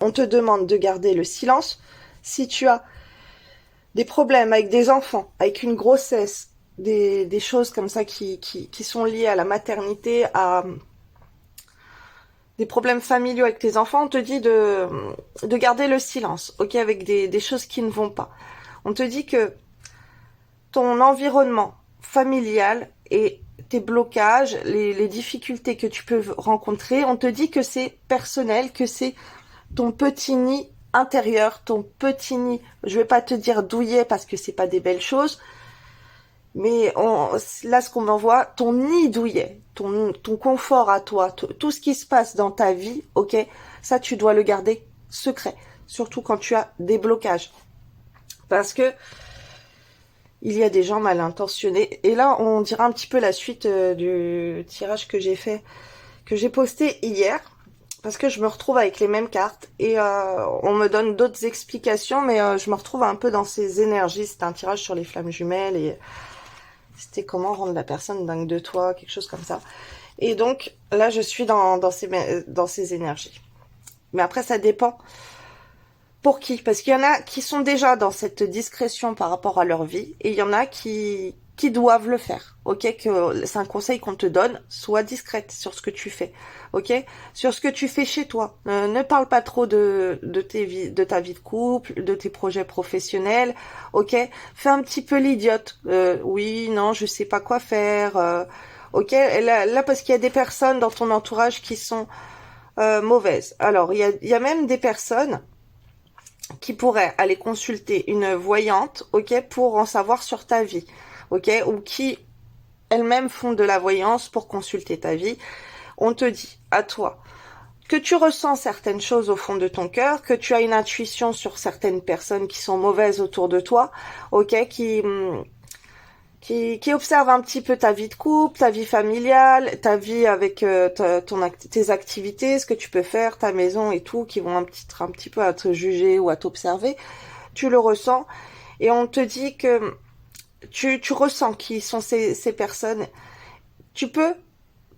on te demande de garder le silence. Si tu as des problèmes avec des enfants, avec une grossesse, des choses comme ça qui sont liées à la maternité, à des problèmes familiaux avec tes enfants, on te dit de garder le silence, ok, avec des choses qui ne vont pas. On te dit que ton environnement familial et tes blocages, les difficultés que tu peux rencontrer, on te dit que c'est personnel, que c'est ton petit nid intérieur, ton petit nid, je vais pas te dire douillet parce que c'est pas des belles choses, mais là ce qu'on m'envoie, ton nid douillet, ton confort à toi, tout ce qui se passe dans ta vie, ok, ça tu dois le garder secret, surtout quand tu as des blocages. Parce que il y a des gens mal intentionnés. Et là, on dira un petit peu la suite du tirage que j'ai fait, que j'ai posté hier. Parce que je me retrouve avec les mêmes cartes et on me donne d'autres explications, mais je me retrouve un peu dans ces énergies. C'était un tirage sur les flammes jumelles et c'était comment rendre la personne dingue de toi, quelque chose comme ça. Et donc là, je suis dans ces énergies. Mais après, ça dépend pour qui. Parce qu'il y en a qui sont déjà dans cette discrétion par rapport à leur vie et il y en a qui doivent le faire. Ok, que c'est un conseil qu'on te donne, sois discrète sur ce que tu fais. Ok, sur ce que tu fais chez toi. Ne parle pas trop de ta vie de couple, de tes projets professionnels. Ok, fais un petit peu l'idiote. Oui, non, je sais pas quoi faire. Ok, là parce qu'il y a des personnes dans ton entourage qui sont mauvaises. Alors il y a même des personnes qui pourraient aller consulter une voyante, ok, pour en savoir sur ta vie, ok, ou qui elles-mêmes font de la voyance pour consulter ta vie. On te dit à toi que tu ressens certaines choses au fond de ton cœur, que tu as une intuition sur certaines personnes qui sont mauvaises autour de toi, ok, qui observe un petit peu ta vie de couple, ta vie familiale, ta vie avec tes activités, ce que tu peux faire, ta maison et tout, qui vont un petit peu à te juger ou à t'observer. Tu le ressens et on te dit que tu ressens qui sont ces personnes. Tu peux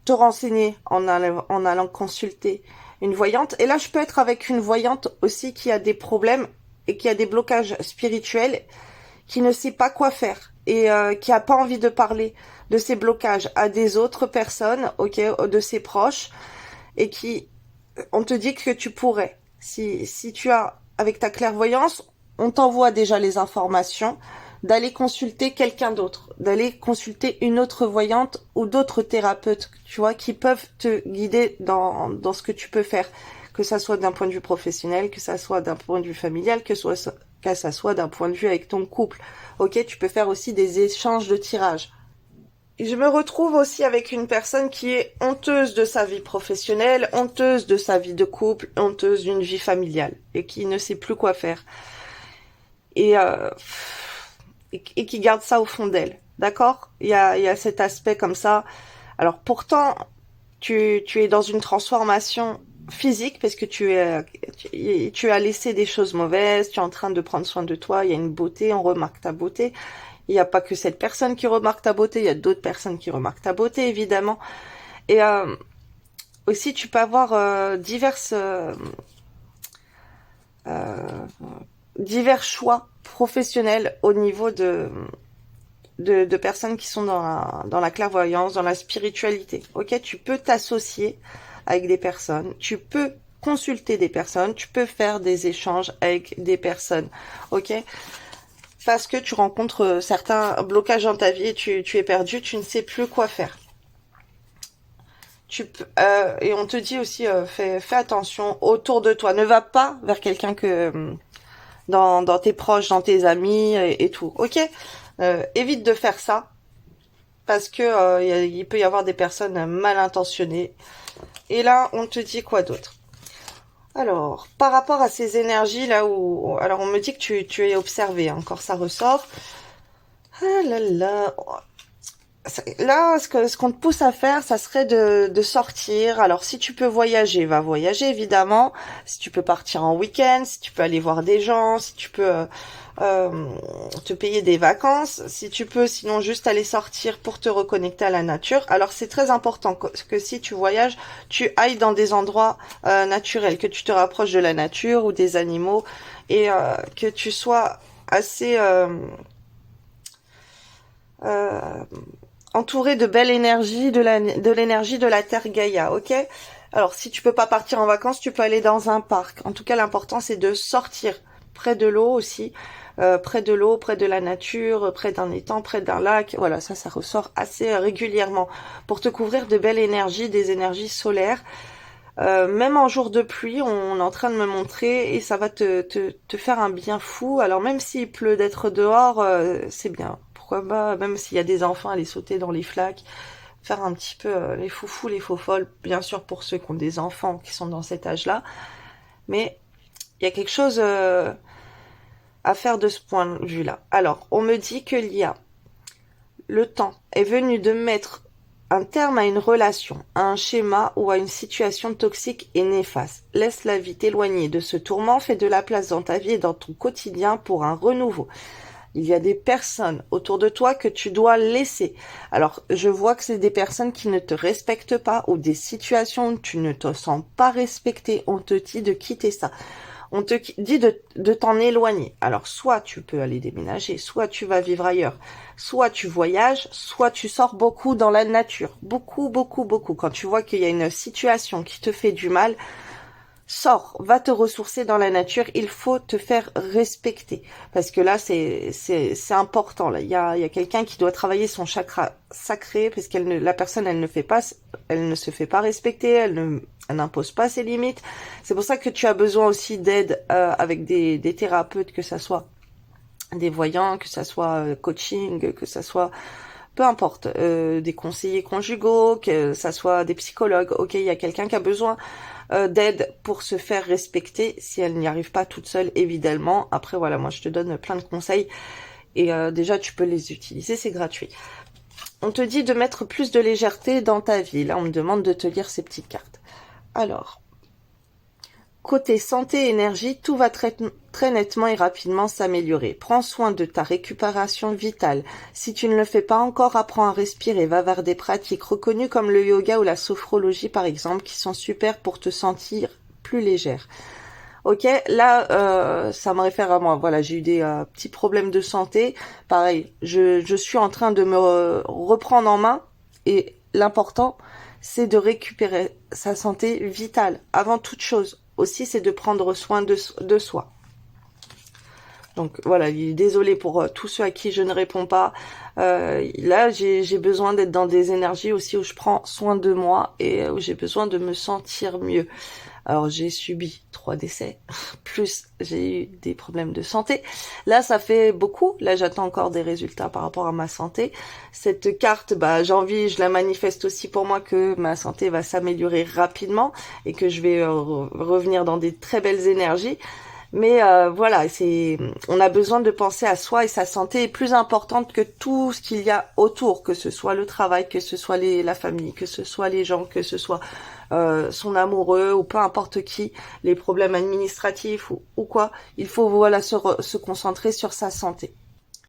te renseigner en allant consulter une voyante. Et là, je peux être avec une voyante aussi qui a des problèmes et qui a des blocages spirituels, qui ne sait pas quoi faire et qui a pas envie de parler de ses blocages à des autres personnes, ok, de ses proches, et qui, on te dit que tu pourrais, si tu as, avec ta clairvoyance, on t'envoie déjà les informations, d'aller consulter quelqu'un d'autre, d'aller consulter une autre voyante ou d'autres thérapeutes, tu vois, qui peuvent te guider dans ce que tu peux faire, que ça soit d'un point de vue professionnel, que ça soit d'un point de vue familial, que ça soit d'un point de vue avec ton couple. Ok, tu peux faire aussi des échanges de tirages. Je me retrouve aussi avec une personne qui est honteuse de sa vie professionnelle, honteuse de sa vie de couple, honteuse d'une vie familiale et qui ne sait plus quoi faire. Et, et qui garde ça au fond d'elle. D'accord? Il y a cet aspect comme ça. Alors pourtant, tu es dans une transformation physique parce que tu as laissé des choses mauvaises, tu es en train de prendre soin de toi, il y a une beauté, on remarque ta beauté. Il n'y a pas que cette personne qui remarque ta beauté, il y a d'autres personnes qui remarquent ta beauté, évidemment. Et aussi, tu peux avoir euh, divers choix professionnels au niveau de personnes qui sont dans la clairvoyance, dans la spiritualité. Ok, tu peux t'associer avec des personnes, tu peux consulter des personnes, tu peux faire des échanges avec des personnes. Ok, parce que tu rencontres certains blocages dans ta vie et tu es perdu, tu ne sais plus quoi faire. Et on te dit aussi, fais attention autour de toi. Ne va pas vers quelqu'un que dans tes proches, dans tes amis et tout. Ok, évite de faire ça parce que il peut y avoir des personnes mal intentionnées. Et là, on te dit quoi d'autre? Alors, par rapport à ces énergies là où, alors on me dit que tu es observé, hein, encore ça ressort. Ah là là. Là, ce qu'on te pousse à faire, ça serait de sortir. Alors, si tu peux voyager, va voyager, évidemment. Si tu peux partir en week-end, si tu peux aller voir des gens, si tu peux euh, te payer des vacances, si tu peux, sinon juste aller sortir pour te reconnecter à la nature. Alors, c'est très important que si tu voyages, tu ailles dans des endroits naturels, que tu te rapproches de la nature ou des animaux et que tu sois assez euh, entouré de belle énergie, de l'énergie de la Terre Gaïa, ok? Alors, si tu peux pas partir en vacances, tu peux aller dans un parc. En tout cas, l'important, c'est de sortir près de l'eau aussi, près de l'eau, près de la nature, près d'un étang, près d'un lac. Voilà, ça ressort assez régulièrement pour te couvrir de belles énergies, des énergies solaires. Même en jour de pluie, on est en train de me montrer et ça va te faire un bien fou. Alors même s'il pleut d'être dehors, c'est bien. Pourquoi pas, même s'il y a des enfants, aller sauter dans les flaques, faire un petit peu les foufous, les faux folles, bien sûr pour ceux qui ont des enfants qui sont dans cet âge-là. Mais il y a quelque chose à faire de ce point de vue-là. Alors, on me dit que l'IA, le temps est venu de mettre un terme à une relation, à un schéma ou à une situation toxique et néfaste. Laisse la vie t'éloigner de ce tourment, fais de la place dans ta vie et dans ton quotidien pour un renouveau. Il y a des personnes autour de toi que tu dois laisser. Alors, je vois que c'est des personnes qui ne te respectent pas ou des situations où tu ne te sens pas respecté. On te dit de quitter ça. On te dit de t'en éloigner. Alors, soit tu peux aller déménager, soit tu vas vivre ailleurs, soit tu voyages, soit tu sors beaucoup dans la nature. Beaucoup, beaucoup, beaucoup. Quand tu vois qu'il y a une situation qui te fait du mal, sors, va te ressourcer dans la nature, il faut te faire respecter. Parce que là, c'est important. Là. Il y a quelqu'un qui doit travailler son chakra sacré, parce la personne, elle ne se fait pas respecter, elle n'impose pas ses limites. C'est pour ça que tu as besoin aussi d'aide avec des thérapeutes, que ça soit des voyants, que ça soit coaching, que ça soit peu importe, des conseillers conjugaux, que ça soit des psychologues. Ok, il y a quelqu'un qui a besoin d'aide pour se faire respecter si elle n'y arrive pas toute seule, évidemment. Après, voilà, moi, je te donne plein de conseils et déjà, tu peux les utiliser, c'est gratuit. On te dit de mettre plus de légèreté dans ta vie. Là, on me demande de te lire ces petites cartes. Alors, côté santé et énergie, tout va très nettement et rapidement s'améliorer. Prends soin de ta récupération vitale. Si tu ne le fais pas encore, apprends à respirer. Va vers des pratiques reconnues comme le yoga ou la sophrologie par exemple, qui sont super pour te sentir plus légère. Ok, là, ça me réfère à moi. Voilà, j'ai eu des petits problèmes de santé. Pareil, je suis en train de me reprendre en main et l'important, c'est de récupérer sa santé vitale avant toute chose. Aussi, c'est de prendre soin de soi. Donc voilà, désolée pour tous ceux à qui je ne réponds pas. Là, j'ai besoin d'être dans des énergies aussi où je prends soin de moi et où j'ai besoin de me sentir mieux. Alors j'ai subi 3 décès, plus j'ai eu des problèmes de santé. Là ça fait beaucoup, là j'attends encore des résultats par rapport à ma santé. Cette carte, j'ai envie, je la manifeste aussi pour moi que ma santé va s'améliorer rapidement et que je vais revenir dans des très belles énergies. Mais voilà, on a besoin de penser à soi et sa santé est plus importante que tout ce qu'il y a autour, que ce soit le travail, que ce soit la famille, que ce soit les gens, que ce soit son amoureux ou peu importe qui, les problèmes administratifs ou quoi. Il faut voilà se concentrer sur sa santé.